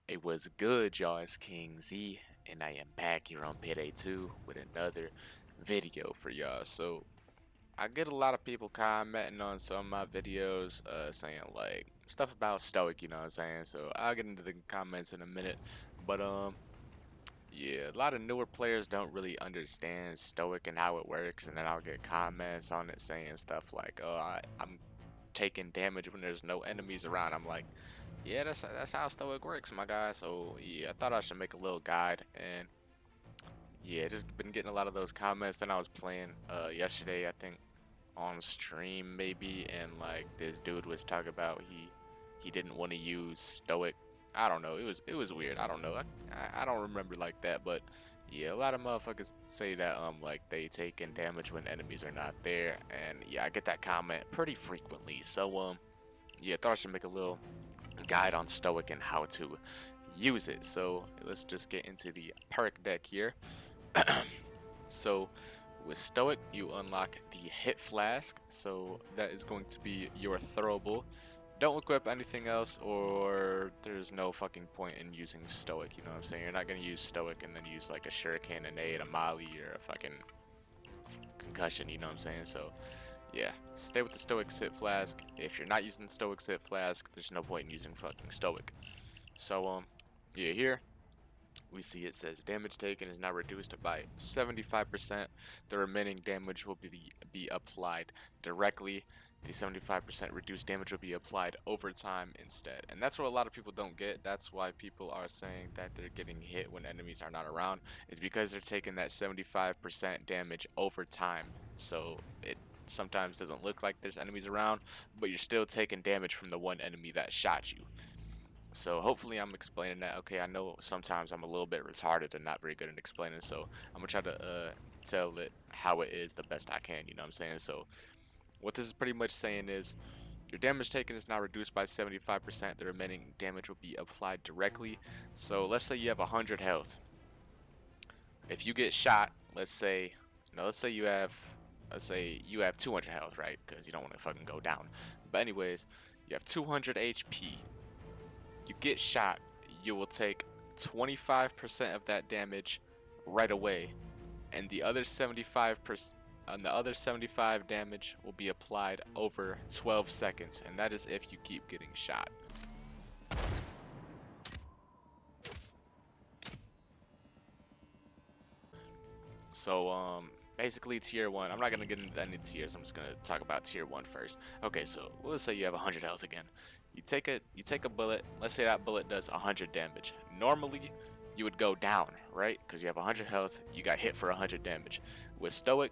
It was good, y'all. It's King Z, and I am back here on Payday 2 with another video for y'all. So, I get a lot of people commenting on some of my videos, saying like stuff about Stoic, you know what I'm saying? So, I'll get into the comments in a minute. But, yeah, a lot of newer players don't really understand Stoic and how it works, and then I'll get comments on it saying stuff like, oh, I'm taking damage when there's no enemies around. I'm like, yeah, that's how Stoic works, my guy. So yeah, I thought I should make a little guide, and yeah, just been getting a lot of those comments. Then I was playing yesterday, I think on stream maybe, and like this dude was talking about he didn't want to use Stoic. I don't know. It was weird. I don't know. I don't remember like that, but yeah, a lot of motherfuckers say that like they taking damage when enemies are not there, and yeah, I get that comment pretty frequently. So yeah, I thought I should make a little guide on Stoic and how to use it. So let's just get into the perk deck here. So with Stoic, you unlock the Hit Flask. So that is going to be your throwable. Don't equip anything else, or there's no fucking point in using Stoic. You know what I'm saying? You're not gonna use Stoic and then use like a Shuriken, a nade, a Molly, or a fucking concussion. You know what I'm saying? So yeah, stay with the Stoic Sit Flask. If you're not using Stoic Sit Flask, there's no point in using fucking Stoic. So yeah, here we see it says damage taken is now reduced by 75%. The remaining damage will be applied directly. The 75% reduced damage will be applied over time instead. And that's what a lot of people don't get. That's why people are saying that they're getting hit when enemies are not around. It's because they're taking that 75% damage over time. So it sometimes doesn't look like there's enemies around, but you're still taking damage from the one enemy that shot you. So hopefully I'm explaining that. Okay, I know sometimes I'm a little bit retarded and not very good at explaining, so I'm gonna try to tell it how it is the best I can, you know what I'm saying? So what this is pretty much saying is your damage taken is now reduced by 75%. The remaining damage will be applied directly. So let's say you have 100 health. If you get shot, let's say let's say you have 200 health, right? Because you don't want to fucking go down. But anyways, you have 200 HP. You get shot, you will take 25% of that damage right away, and the other 75% and the other 75 damage will be applied over 12 seconds, and that is if you keep getting shot. So basically tier 1, I'm not going to get into any tiers, I'm just going to talk about tier 1 first. Okay, so let's say you have 100 health again. You take a bullet, let's say that bullet does 100 damage. Normally you would go down, right? Because you have 100 health, you got hit for 100 damage. With Stoic,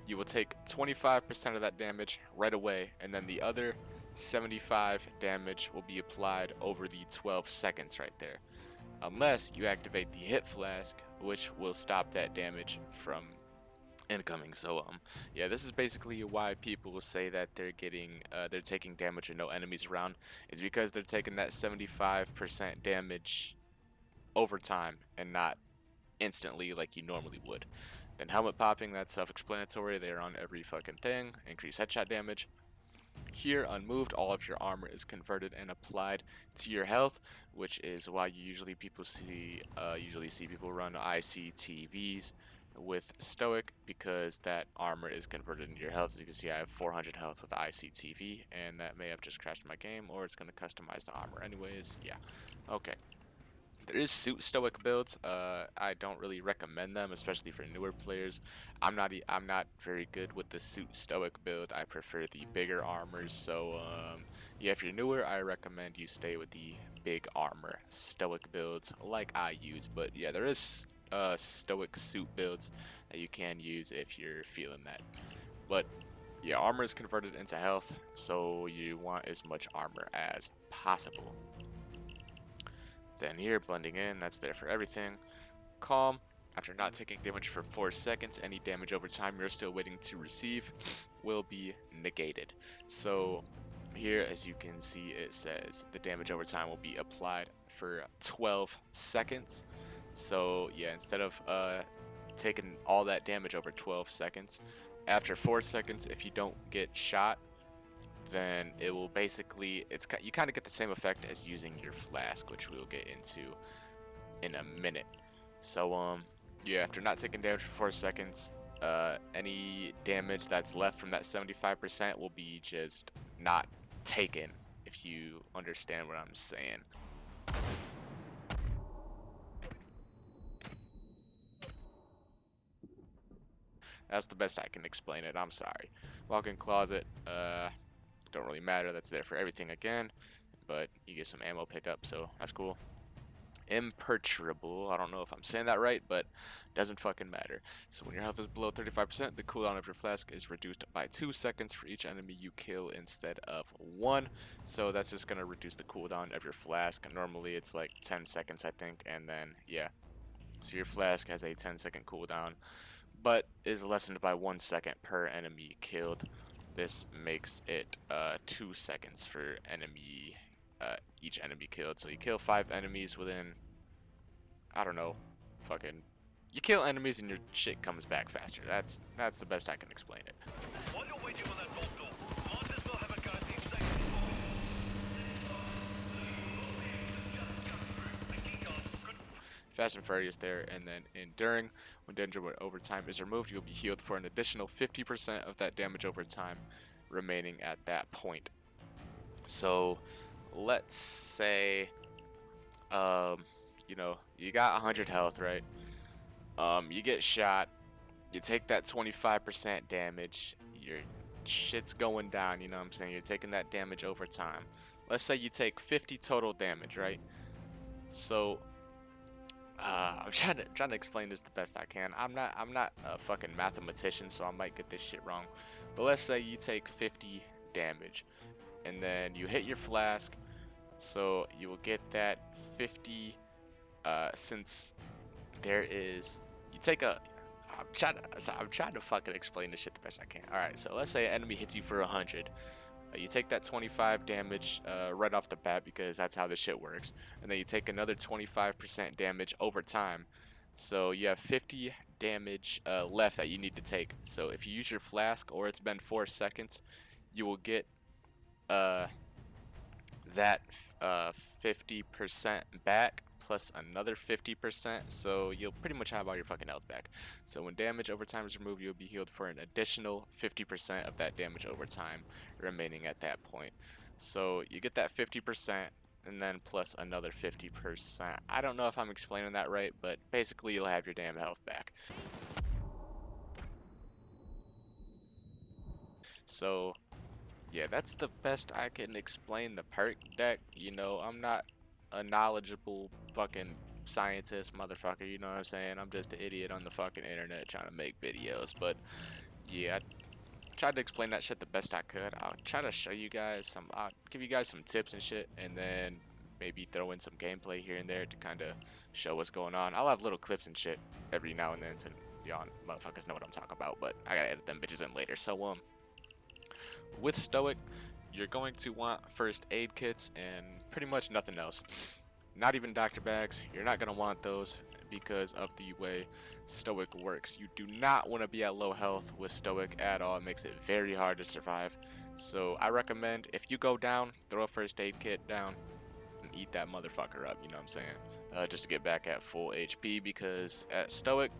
you will take 25% of that damage right away, and then the other 75 damage will be applied over the 12 seconds right there. Unless you activate the Hit Flask, which will stop that damage from incoming. So yeah, this is basically why people will say that they're taking damage with no enemies around, is because they're taking that 75% damage over time and not instantly like you normally would. Then helmet popping, that's self-explanatory. They're on every fucking thing. Increase headshot damage. Here, unmoved, all of your armor is converted and applied to your health, which is why you usually see people run ICTVs with Stoic, because that armor is converted into your health. As you can see, I have 400 health with ICTV, and that may have just crashed my game, or it's going to customize the armor anyways. Yeah, okay. There is suit Stoic builds. I don't really recommend them, especially for newer players. I'm not very good with the suit Stoic build. I prefer the bigger armors. So yeah, if you're newer, I recommend you stay with the big armor Stoic builds like I use. But yeah, there is Stoic suit builds that you can use if you're feeling that. But yeah, armor is converted into health, so you want as much armor as possible. Then here, blending in, that's there for everything. Calm, after not taking damage for 4 seconds, any damage over time you're still waiting to receive will be negated. So here, as you can see, it says the damage over time will be applied for 12 seconds. So yeah, instead of taking all that damage over 12 seconds, after 4 seconds, if you don't get shot, then it will basically, you kind of get the same effect as using your flask, which we'll get into in a minute. So yeah, after not taking damage for 4 seconds, any damage that's left from that 75% will be just not taken, if you understand what I'm saying. That's the best I can explain it. I'm sorry. Walk-in closet, don't really matter. That's there for everything again, but you get some ammo pickup, so that's cool. Imperturbable, I don't know if I'm saying that right, but doesn't fucking matter. So when your health is below 35%, the cooldown of your flask is reduced by 2 seconds for each enemy you kill instead of 1. So that's just gonna reduce the cooldown of your flask. Normally it's like 10 seconds, I think, and then yeah. So your flask has a 10-second cooldown, but is lessened by 1 second per enemy killed. This makes it 2 seconds for each enemy killed. So you kill 5 enemies within, I don't know, fucking, you kill enemies and your shit comes back faster. That's the best I can explain it. Fast and Furious there, and then Enduring. When danger over time is removed, you'll be healed for an additional 50% of that damage over time remaining at that point. So let's say you know, you got 100 health, right? You get shot, you take that 25% damage, your shit's going down, you know what I'm saying? You're taking that damage over time. Let's say you take 50 total damage, right? So I'm trying to explain this the best I can. I'm not a fucking mathematician, so I might get this shit wrong. But let's say you take 50 damage, and then you hit your flask, so you will get that 50. Since there is, you take a. I'm trying to fucking explain this shit the best I can. All right, so let's say an enemy hits you for 100. You take that 25 damage right off the bat because that's how this shit works, and then you take another 25% damage over time. So you have 50 damage left that you need to take. So if you use your flask or it's been 4 seconds, you will get uh, that 50% back plus another 50%, so you'll pretty much have all your fucking health back. So when damage over time is removed, you'll be healed for an additional 50% of that damage over time remaining at that point. So you get that 50% and then plus another 50%. I don't know if I'm explaining that right, but basically you'll have your damn health back. So yeah, that's the best I can explain the perk deck. You know, I'm not a knowledgeable fucking scientist motherfucker, you know what I'm saying? I'm just an idiot on the fucking internet trying to make videos. But yeah, I tried to explain that shit the best I could. I'll try to show you guys I'll give you guys some tips and shit, and then maybe throw in some gameplay here and there to kind of show what's going on. I'll have little clips and shit every now and then so y'all motherfuckers know what I'm talking about, but I gotta edit them bitches in later. So with Stoic, you're going to want first aid kits and pretty much nothing else. Not even doctor bags. You're not going to want those because of the way Stoic works. You do not want to be at low health with Stoic at all. It makes it very hard to survive. So I recommend if you go down, throw a first aid kit down and eat that motherfucker up, you know what I'm saying? Just to get back at full HP, because at Stoic,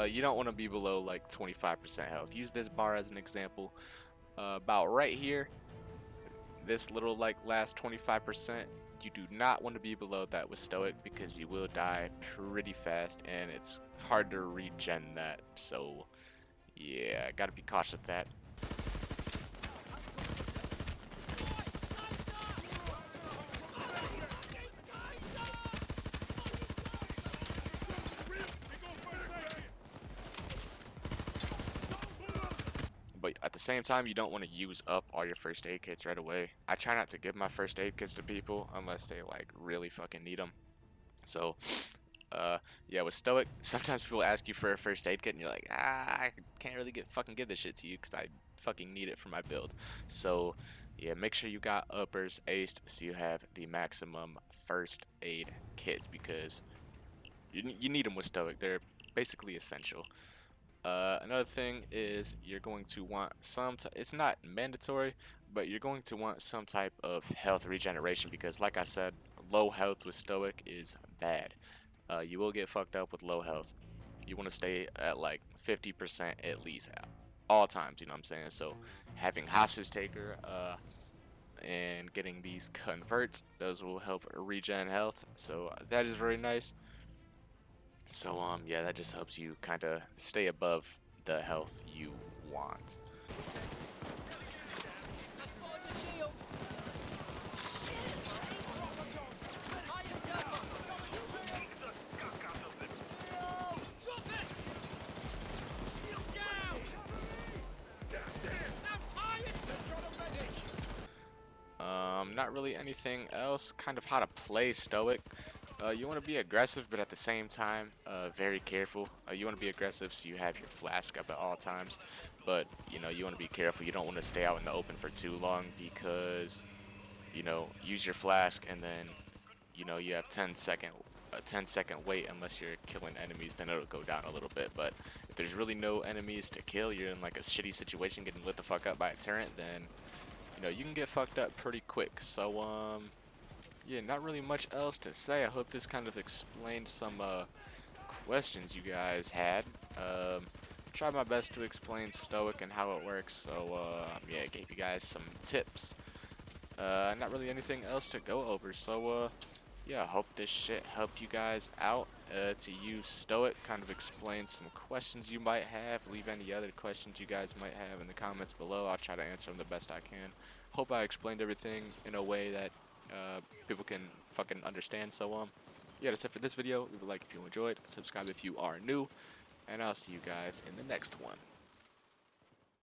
you don't want to be below like 25% health. Use this bar as an example. About right here, this little like last 25%, you do not want to be below that with Stoic because you will die pretty fast and it's hard to regen that. So yeah, gotta be cautious of that. But at the same time, you don't want to use up all your first aid kits right away. I try not to give my first aid kits to people unless they like really fucking need them. So yeah, with Stoic, sometimes people ask you for a first aid kit and you're like, I can't really give this shit to you because I fucking need it for my build. So yeah, make sure you got uppers aced so you have the maximum first aid kits, because you need them with Stoic. They're basically essential. Another thing is you're going to want it's not mandatory, but you're going to want some type of health regeneration because, like I said, low health with Stoic is bad. You will get fucked up with low health. You want to stay at like 50% at least at all times, you know what I'm saying? So having hostage taker and getting these converts, those will help regen health. So that is very nice. So yeah, that just helps you kind of stay above the health you want. I spotted the shield. Shit, mate. Tie yourself up. Drop it. Shield down. Now tie it. Not really anything else. Kind of how to play Stoic. You want to be aggressive, but at the same time, very careful. You want to be aggressive so you have your flask up at all times, but you know you want to be careful. You don't want to stay out in the open for too long because you know use your flask and then you know you have 10-second wait unless you're killing enemies, then it'll go down a little bit. But if there's really no enemies to kill, you're in like a shitty situation getting lit the fuck up by a turret, then you know you can get fucked up pretty quick. So yeah, not really much else to say. I hope this kind of explained some questions you guys had. Tried my best to explain Stoic and how it works. So yeah, I gave you guys some tips. Not really anything else to go over. So yeah, I hope this shit helped you guys out to use Stoic. Kind of explain some questions you might have. Leave any other questions you guys might have in the comments below. I'll try to answer them the best I can. Hope I explained everything in a way that people can fucking understand. So yeah, that's it for this video. Leave a like if you enjoyed, subscribe if you are new, and I'll see you guys in the next one.